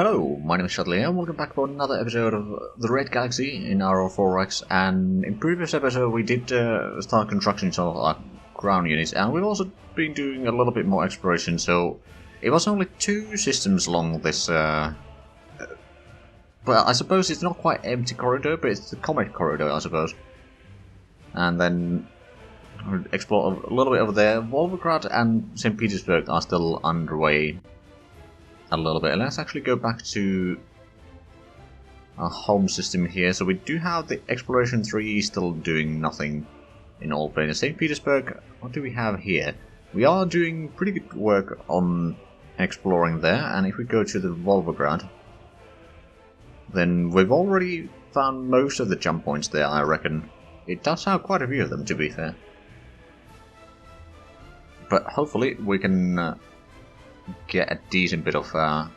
Hello, my name is Shudley and welcome back for another episode of The Red Galaxy in Aurora, and in previous episode we did start construction of our ground units, and we've also been doing a little bit more exploration, so it was only 2 systems along this, well, I suppose it's not quite empty corridor, but it's the Comet corridor, I suppose. And then we'll explore a little bit over there. Volgograd and St. Petersburg are still underway a little bit. Let's actually go back to our home system here. So we do have the Exploration 3 still doing nothing in all places. St. Petersburg, what do we have here? We are doing pretty good work on exploring there, and if we go to the Volgograd, then we've already found most of the jump points there, I reckon. It does have quite a few of them, to be fair. But hopefully we can get a decent bit of... Oh,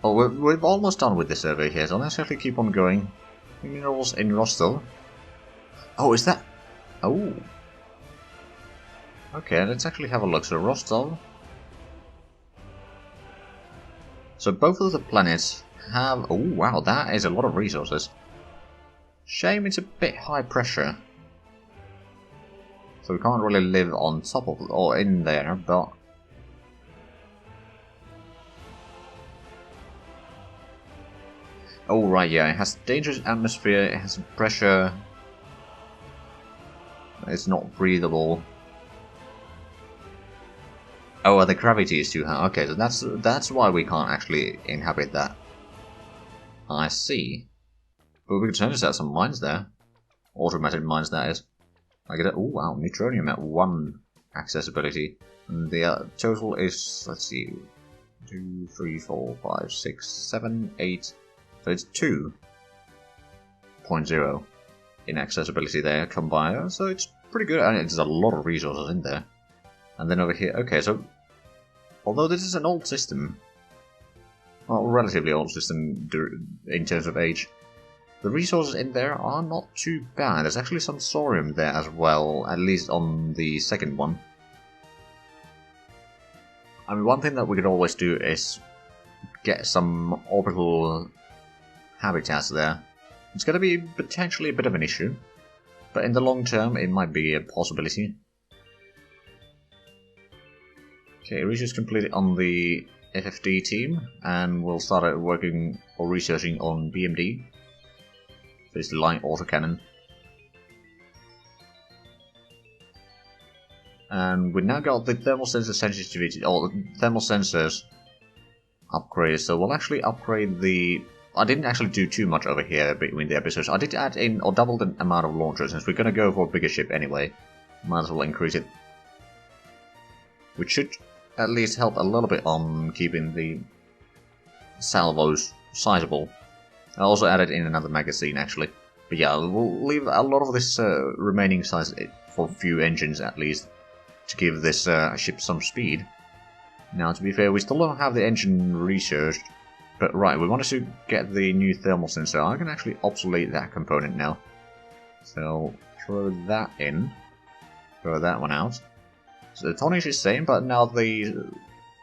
we're almost done with the survey here, so let's actually keep on going. Minerals in Rostov. Oh, is that... Oh. Okay, let's actually have a look. So Rostov. So both of the planets have... Oh, wow, that is a lot of resources. Shame it's a bit high pressure. So we can't really live on top of it, or in there, but... Oh right, yeah, it has dangerous atmosphere, it has pressure... It's not breathable. Oh, and the gravity is too high. Okay, so that's why we can't actually inhabit that. I see. But we could turn out some mines there. Automated mines, that is. I get it. Oh wow, neutronium at 1 accessibility. And the total is, let's see, 2, 3, 4, 5, 6, 7, 8. So it's 2.0 in accessibility there combined. So it's pretty good, and there's a lot of resources in there. And then over here, okay, so although this is an old system, well, relatively old system in terms of age, the resources in there are not too bad. There's actually some thorium there as well, at least on the second one. I mean, one thing that we could always do is get some orbital habitats there. It's going to be potentially a bit of an issue, but in the long term it might be a possibility. Okay, research completed on the FFD team, and we'll start working or researching on BMD. It's the light autocannon. And we now got the thermal sensor sensitivity, or the thermal sensors upgrade, so we'll actually upgrade the... I didn't actually do too much over here between the episodes. I did add in, or double the amount of launchers, since we're going to go for a bigger ship anyway. Might as well increase it. Which should at least help a little bit on keeping the salvos sizable. I also added in another magazine, actually. But yeah, we'll leave a lot of this remaining size for a few engines, at least, to give this ship some speed. Now, to be fair, we still don't have the engine researched. But right, we wanted to get the new thermal sensor. I can actually obsolete that component now. So, throw that in. Throw that one out. So the tonnage is the same, but now the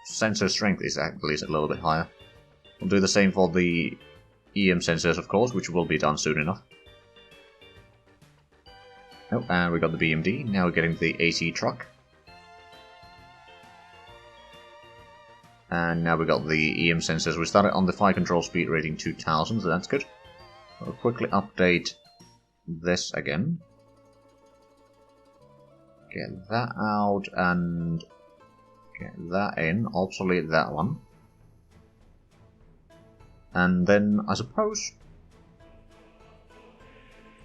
sensor strength is at least a little bit higher. We'll do the same for the EM sensors, of course, which will be done soon enough. Oh, and we got the BMD. Now we're getting the AT truck. And now we got the EM sensors. We started on the fire control speed rating 2000, so that's good. We'll quickly update this again. Get that out and get that in. Obsolete that one. And then, I suppose,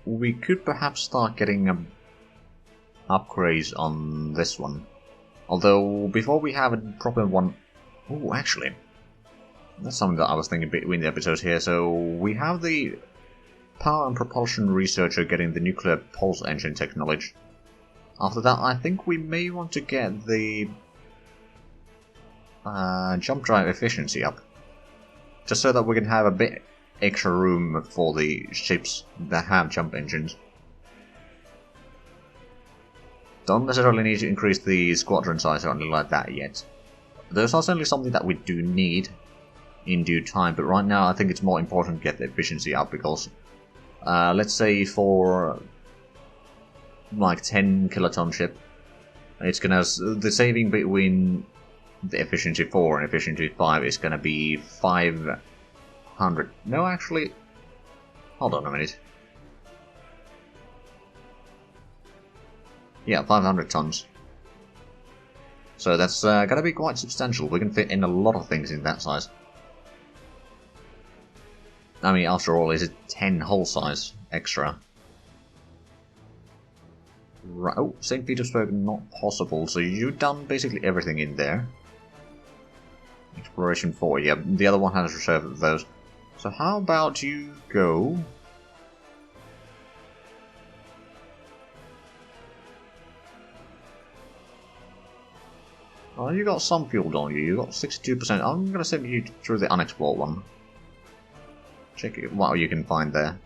we could perhaps start getting upgrades on this one. Although, before we have a proper one... Oh, actually, that's something that I was thinking between the episodes here. So, we have the power and propulsion researcher getting the nuclear pulse engine technology. After that, I think we may want to get the jump drive efficiency up. Just so that we can have a bit extra room for the ships that have jump engines. Don't necessarily need to increase the squadron size or anything like that yet. those are certainly something that we do need in due time, but right now I think it's more important to get the efficiency up, because let's say for like 10 kiloton ship, it's gonna, the saving between the efficiency 4 and efficiency 5 is gonna be 500. No, actually, hold on a minute. Yeah, 500 tons. So that's gonna be quite substantial. We can fit in a lot of things in that size. I mean, after all, is it 10 hull size extra? Right. Oh, St. Petersburg not possible. So you've done basically everything in there. Exploration 4, yeah. The other one has reserved those. So how about you go... Oh, you got some fuel, don't you? You got 62%. I'm gonna send you through the unexplored one. Check what you can find there.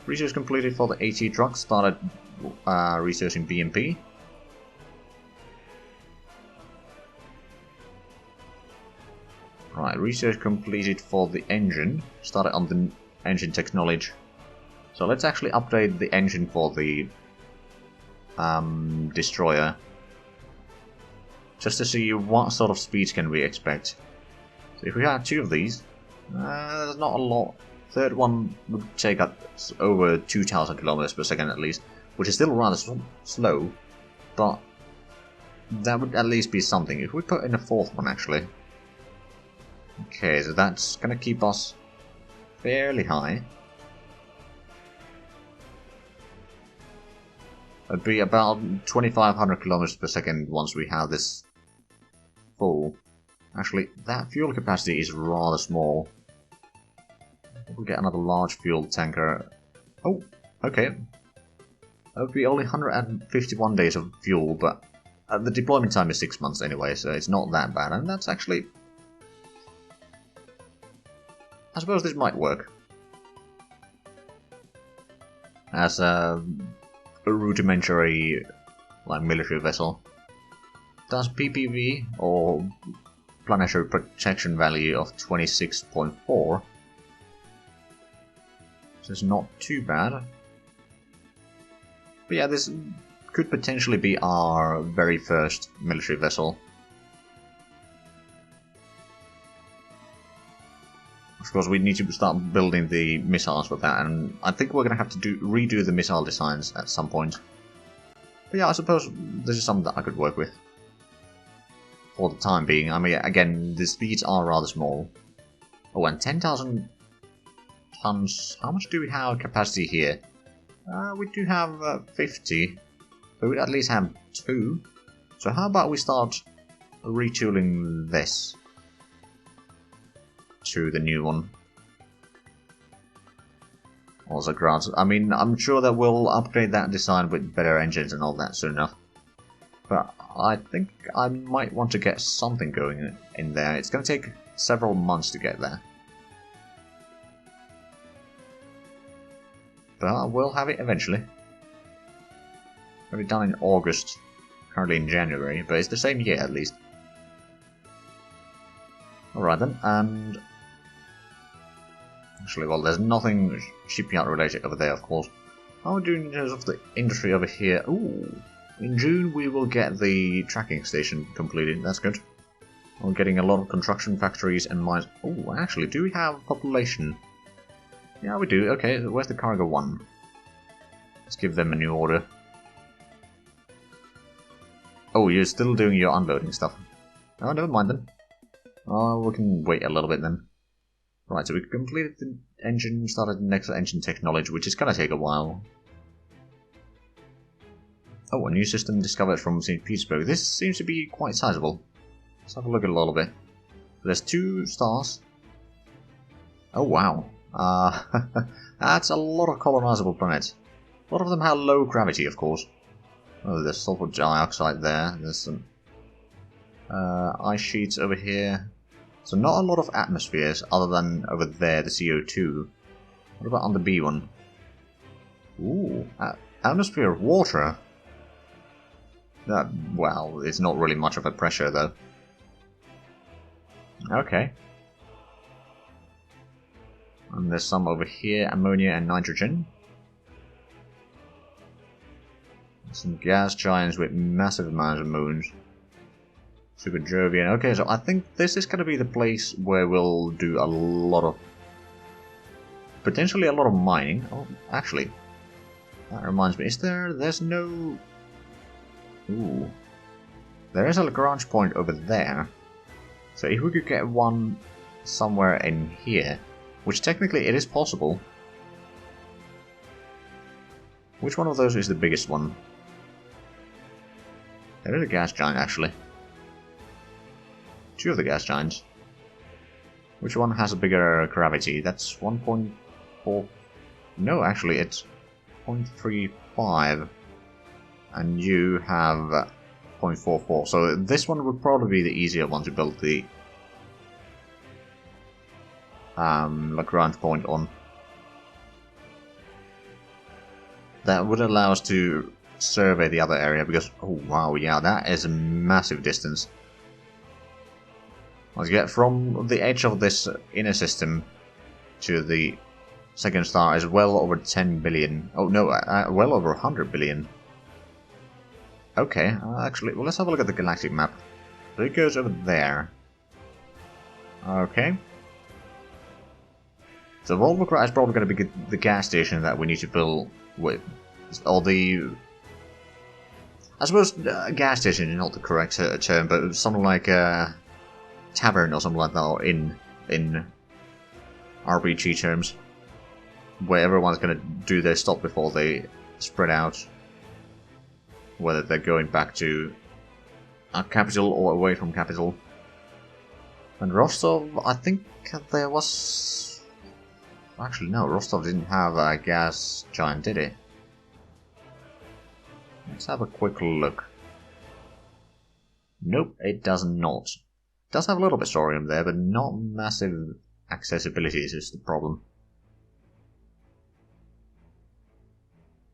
Research completed for the AT truck. Started researching BMP. Right, research completed for the engine. Started on the engine technology. So let's actually update the engine for the destroyer. Just to see what sort of speeds can we expect. So if we have 2 of these, there's not a lot. Third one would take us over 2,000 kilometers per second at least, which is still rather slow, but that would at least be something. If we put in a 4th one, actually. Okay, so that's gonna keep us fairly high. It'd be about 2,500 kilometers per second once we have this full. Actually, that fuel capacity is rather small. We'll get another large fuel tanker. Oh, okay. That would be only 151 days of fuel, but the deployment time is 6 months anyway, so it's not that bad. And that's actually... I suppose this might work. As a rudimentary like military vessel. Does PPV, or planetary protection value of 26.4. So it's not too bad. But yeah, this could potentially be our very first military vessel. Of course, we need to start building the missiles for that, and I think we're going to have to redo the missile designs at some point. But yeah, I suppose this is something that I could work with. For the time being. I mean, again, the speeds are rather small. Oh, and 10,000 tons. How much do we have capacity here? We do have 50. But we at least have 2. So how about we start retooling this to the new one? Also grants. I mean, I'm sure that we'll upgrade that design with better engines and all that soon enough. But I think I might want to get something going in there. It's going to take several months to get there. But we'll have it eventually. It'll be done in August, currently in January, but it's the same year at least. Alright then, and... Actually, well, there's nothing shipyard related over there, of course. How are we doing in terms of the industry over here? Ooh, in June we will get the tracking station completed, that's good. We're getting a lot of construction factories and mines. Oh, actually, do we have population? Yeah, we do. Okay, where's the cargo one? Let's give them a new order. Oh, you're still doing your unloading stuff. Oh, never mind then. Oh, we can wait a little bit then. Right, so we completed the engine, started the next engine technology, which is gonna take a while. Oh, a new system discovered from St. Petersburg. This seems to be quite sizable. Let's have a look at it a little bit. There's 2 stars. Oh, wow. That's a lot of colonizable planets. A lot of them have low gravity, of course. Oh, there's sulfur dioxide there. There's some ice sheets over here. So not a lot of atmospheres, other than over there, the CO2. What about on the B one? Ooh, atmosphere of water. Well, it's not really much of a pressure, though. Okay. And there's some over here, ammonia and nitrogen. Some gas giants with massive amounts of moons. Super Jovian. Okay, so I think this is gonna be the place where we'll do a lot of... potentially a lot of mining. Oh, actually, that reminds me, there's no... Ooh. There is a Lagrange point over there. So if we could get one somewhere in here, which technically it is possible. Which one of those is the biggest one? There is a gas giant, actually. Two of the gas giants. Which one has a bigger gravity? That's 1.4... No, actually, it's 0.35. And you have 0.44. So this one would probably be the easier one to build the Lagrange point on. That would allow us to survey the other area, because, oh wow, yeah, that is a massive distance. Let's get from the edge of this inner system to the second star is well over 10 billion. Oh no, well over 100 billion. Okay, actually, well, let's have a look at the galactic map. So it goes over there. Okay. So Volvocrat is probably going to be the gas station that we need to fill with. Or the... I suppose gas station is not the correct term, but something like a tavern or something like that, or in RPG terms. Where everyone's going to do their stop before they spread out. Whether they're going back to a capital or away from capital. And Rostov, I think there was... Actually, no, Rostov didn't have a gas giant, did it? Let's have a quick look. Nope, it does not. It does have a little bit of thorium there, but not massive accessibility is the problem.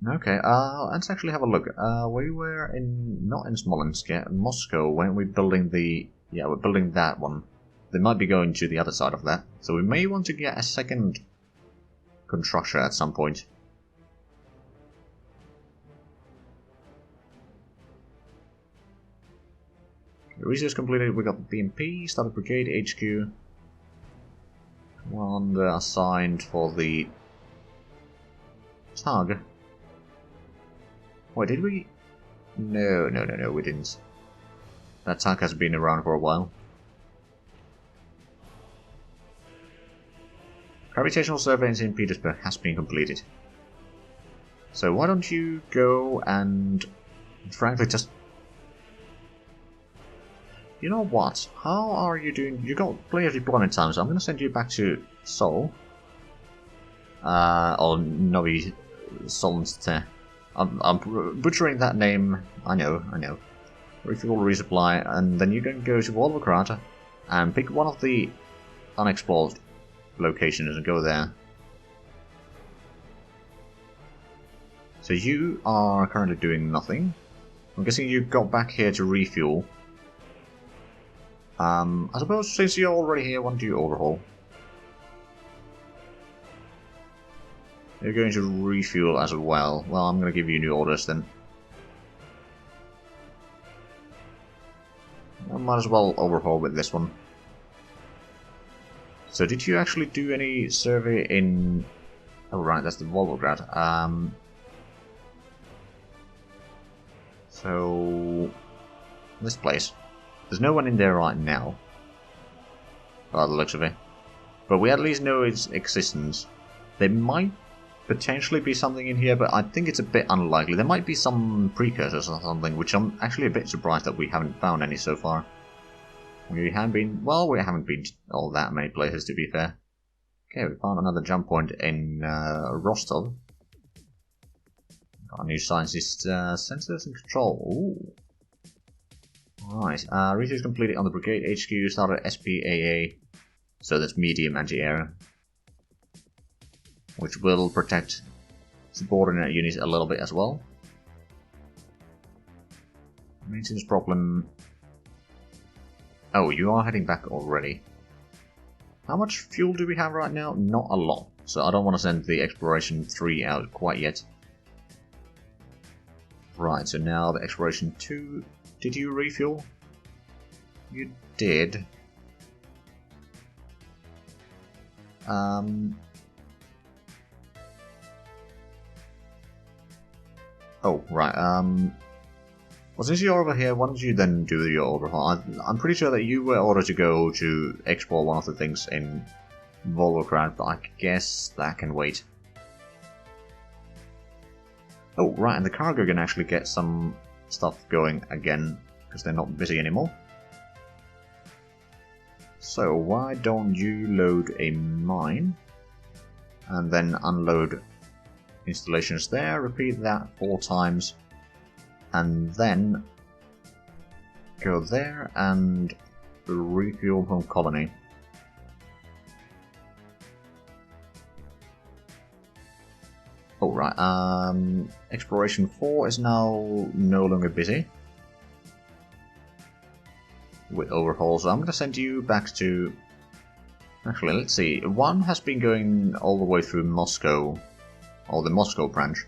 Okay, let's actually have a look. We were not in Smolensk yet, in Moscow, weren't we building the... Yeah, we're building that one. They might be going to the other side of that, so we may want to get a second constructor at some point. Research completed, we got the BMP, started Brigade HQ. One assigned for the TUG. Wait, did we? No, we didn't. That TUG has been around for a while. Gravitational survey in St. Petersburg has been completed. So why don't you go and, frankly, just... You know what? How are you doing? You got plenty of deployment time, so I'm going to send you back to Seoul. Or Novi Solnste. I'm butchering that name. I know. Refuel, resupply, and then you can go to Volvocrat and pick one of the unexplored locations and go there. So you are currently doing nothing. I'm guessing you got back here to refuel. I suppose since you're already here, why don't you overhaul? You're going to refuel as well. Well, I'm going to give you new orders then. I might as well overhaul with this one. So did you actually do any survey in... Oh right, that's the Volvograd. So... this place. There's no one in there right now. By the looks of it. But we at least know its existence. There might potentially be something in here, but I think it's a bit unlikely. There might be some precursors or something, which I'm actually a bit surprised that we haven't found any so far. We haven't been... well, we haven't been all that many places, to be fair. Okay, we found another jump point in Rostov. Got a new scientist sensors and control. Ooh. Right, research completed on the Brigade HQ, started SPAA, so that's medium anti-air, which will protect subordinate units a little bit as well. Maintenance problem. Oh, you are heading back already. How much fuel do we have right now? Not a lot. So I don't want to send the Exploration 3 out quite yet. Right, so now the Exploration 2... Did you refuel? You did. Oh, right, well, since you're over here, why don't you then do your overhaul? I'm pretty sure that you were ordered to go to explore one of the things in Volocrat, but I guess that can wait. Oh, right, and the cargo can actually get some stuff going again, because they're not busy anymore. So, why don't you load a mine, and then unload installations there, repeat that 4 times, and then go there and refuel from colony. Oh, right, Exploration 4 is now no longer busy with overhauls, so I'm going to send you back to... Actually, let's see, 1 has been going all the way through Moscow, or the Moscow branch.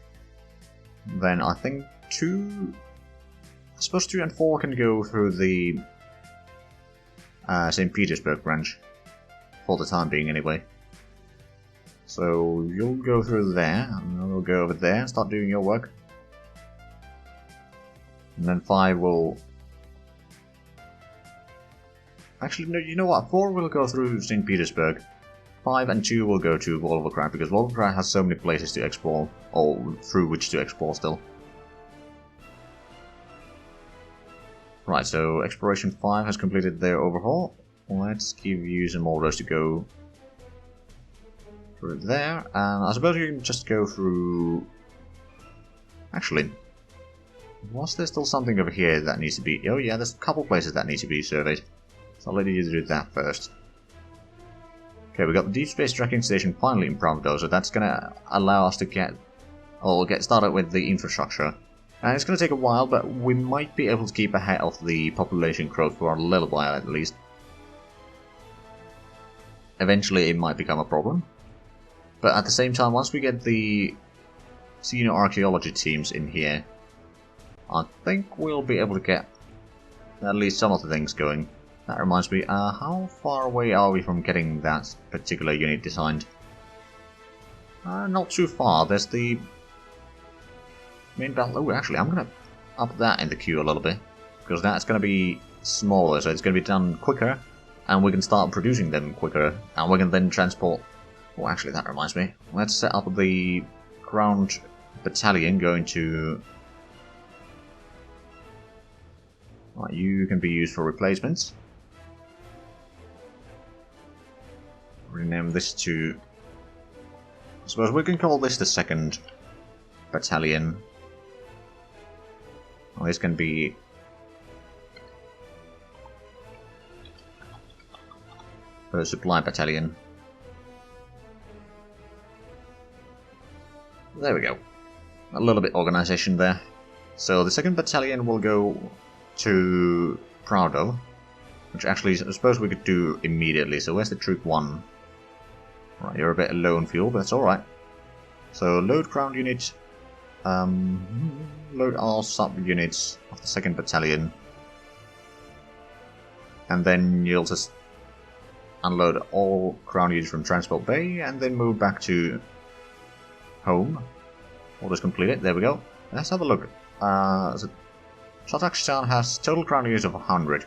Then I think 2... I suppose 2 and 4 can go through the St. Petersburg branch, for the time being anyway. So you'll go through there, and then we'll go over there and start doing your work. And then 5 will... Actually, no, you know what? 4 will go through St. Petersburg. 5 and 2 will go to Volocrat, because Volocrat has so many places to explore, or through which to explore still. Right, so Exploration 5 has completed their overhaul. Let's give you some orders to go through there, and I suppose you can just go through... Actually, was there still something over here that needs to be... Oh yeah, there's a couple places that need to be surveyed. So I'll let you do that first. Okay, we got the Deep Space Tracking Station finally in Pravdo, so that's gonna allow us to get started with the infrastructure. And it's gonna take a while, but we might be able to keep ahead of the population growth for a little while at least. Eventually it might become a problem. But at the same time, once we get the senior archaeology teams in here, I think we'll be able to get at least some of the things going. That reminds me, how far away are we from getting that particular unit designed? Not too far. There's the main battle. Oh, actually, I'm going to up that in the queue a little bit, because that's going to be smaller, so it's going to be done quicker, and we can start producing them quicker, and we can then transport... Oh, actually, that reminds me. Let's set up the ground battalion going to... Right, you can be used for replacements. Rename this to... I suppose we can call this the 2nd battalion. Well, this can be... a supply battalion. There we go. A little bit organization there. So the 2nd battalion will go to Pravdo, which actually I suppose we could do immediately. So where's the Troop 1? Right, you're a bit low on fuel, but that's alright. So load ground unit, load all sub-units of the 2nd battalion, and then you'll just unload all ground units from Transport Bay, and then move back to home. Orders completed, there we go. Let's have a look. So Kazakhstan has total ground units of 100.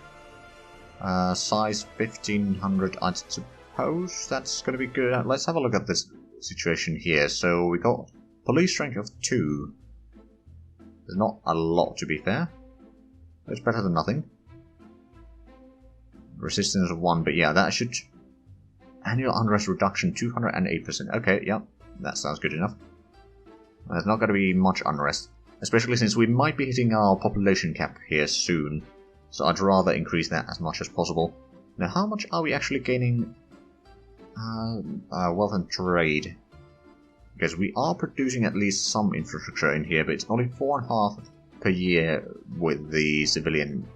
Size 1500, I'd suppose that's going to be good. Let's have a look at this situation here. So we got police strength of 2. There's not a lot, to be fair. It's better than nothing. Resistance of 1, but yeah, that should... Annual unrest reduction 208%. Okay, yeah, that sounds good enough. There's not going to be much unrest, especially since we might be hitting our population cap here soon. So I'd rather increase that as much as possible. Now, how much are we actually gaining? Wealth and trade. Because we are producing at least some infrastructure in here, but it's only 4.5 per year with the civilian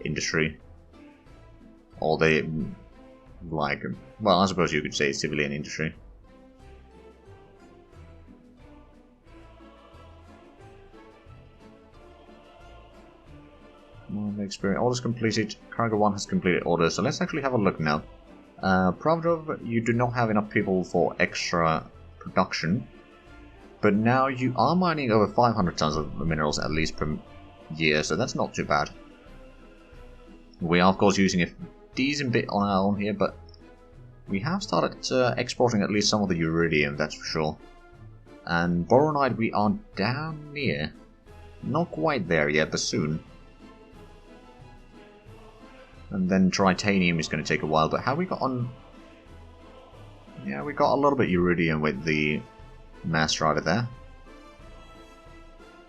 industry. Or the, like, well, I suppose you could say civilian industry. Experience orders completed. Cargo 1 has completed orders, so let's actually have a look now. Pravdov, you do not have enough people for extra production, but now you are mining over 500 tons of minerals at least per year, so that's not too bad. We are of course using a decent bit on our own here, but we have started exporting at least some of the iridium, that's for sure. And boronite we are down near. Not quite there yet, but soon. And then titanium is going to take a while, but have we got on... Yeah, we got a little bit iridium with the mass driver there.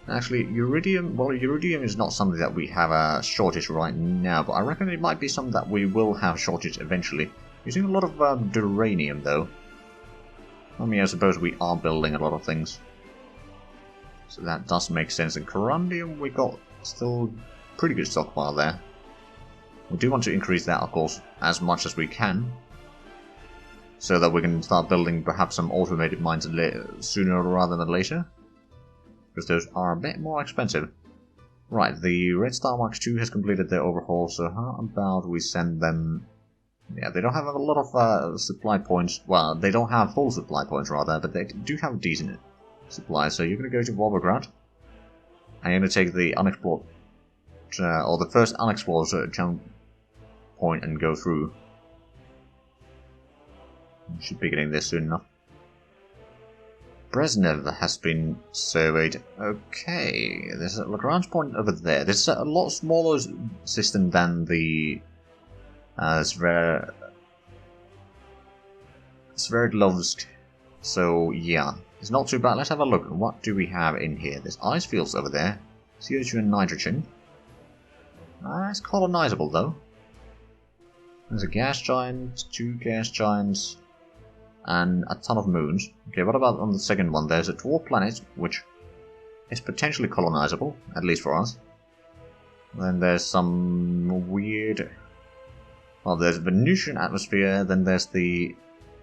Actually, iridium... Well, iridium is not something that we have a shortage right now, but I reckon it might be something that we will have shortage eventually. Using a lot of duranium, though. I mean, I suppose we are building a lot of things. So that does make sense. And corundium, we got still pretty good stockpile there. We do want to increase that, of course, as much as we can, so that we can start building perhaps some automated mines sooner rather than later, because those are a bit more expensive. Right, the Red Star Mark II has completed their overhaul, so how about we send them... Yeah, they don't have a lot of supply points. Well, they don't have full supply points, rather, but they do have decent supply, so you're going to go to Volgograd, and you're going to take the unexplored... or the first unexplored chunk point and go through. Should be getting there soon enough. Brezhnev has been surveyed. Okay, there's a Lagrange point over there. This is a lot smaller system than the Sverdlovsk. So yeah, it's not too bad. Let's have a look. What do we have in here? There's ice fields over there. CO2 and nitrogen. It's colonizable though. There's a gas giant, 2 gas giants, and a ton of moons. Okay, what about on the second one? There's a dwarf planet, which is potentially colonizable, at least for us. Then there's some weird... Well, there's Venusian atmosphere, then there's the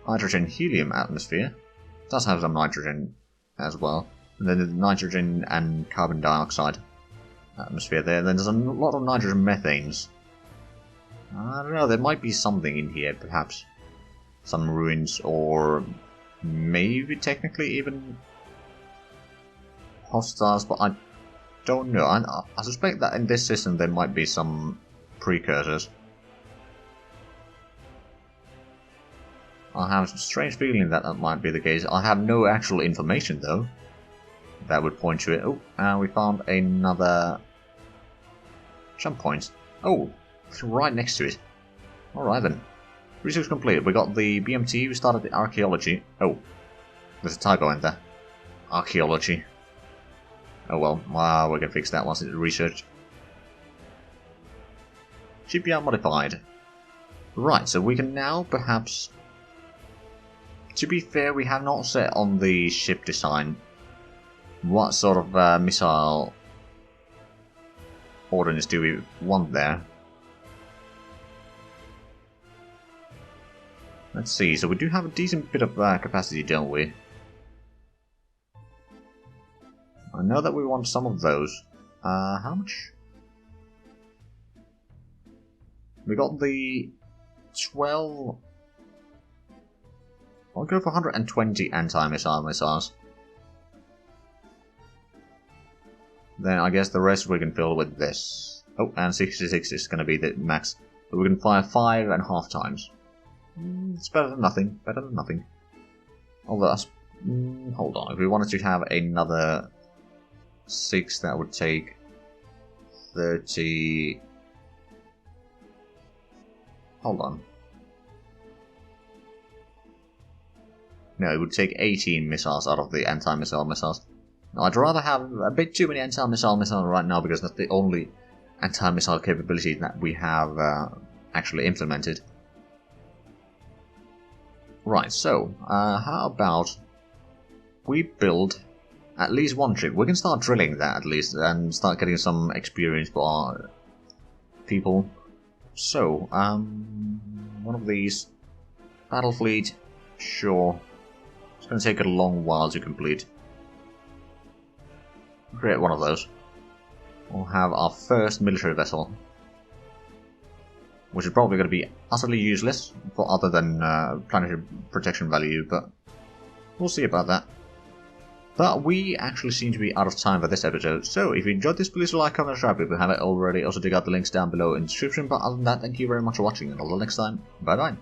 hydrogen-helium atmosphere. It does have some nitrogen as well. And then the nitrogen and carbon dioxide atmosphere there. Then there's a lot of nitrogen methanes. I don't know, there might be something in here, perhaps. Some ruins, or maybe technically even hostiles, but I don't know. I suspect that in this system there might be some precursors. I have a strange feeling that that might be the case. I have no actual information, though, that would point to it. Oh, and we found another jump point. Oh, it's right next to it. Alright then. Research completed. We got the BMT, we started the archaeology. Oh, there's a typo in there. Archaeology. Oh well, we're gonna fix that once it's researched. GPR modified. Right, so we can now perhaps... To be fair, we have not set on the ship design what sort of missile ordnance do we want there. Let's see, so we do have a decent bit of capacity, don't we? I know that we want some of those. How much? We got the 12... I'll go for 120 anti-missile missiles. Then I guess the rest we can fill with this. Oh, and 66 is going to be the max. But we can fire 5.5 times. It's better than nothing. Better than nothing. Although, hold on. If we wanted to have another 6, that would take 30... Hold on. No, it would take 18 missiles out of the anti-missile missiles. Now, I'd rather have a bit too many anti-missile missiles right now, because that's the only anti-missile capability that we have actually implemented. Right, so, how about we build at least one ship. We can start drilling that at least, and start getting some experience for our people. So, one of these. Battle fleet, sure. It's going to take a long while to complete. Create one of those. We'll have our first military vessel, which is probably going to be utterly useless for other than planetary protection value, but we'll see about that. But we actually seem to be out of time for this episode, so if you enjoyed this, please like, comment, and subscribe if you haven't already. Also check out the links down below in the description, but other than that, thank you very much for watching, and until next time, bye bye.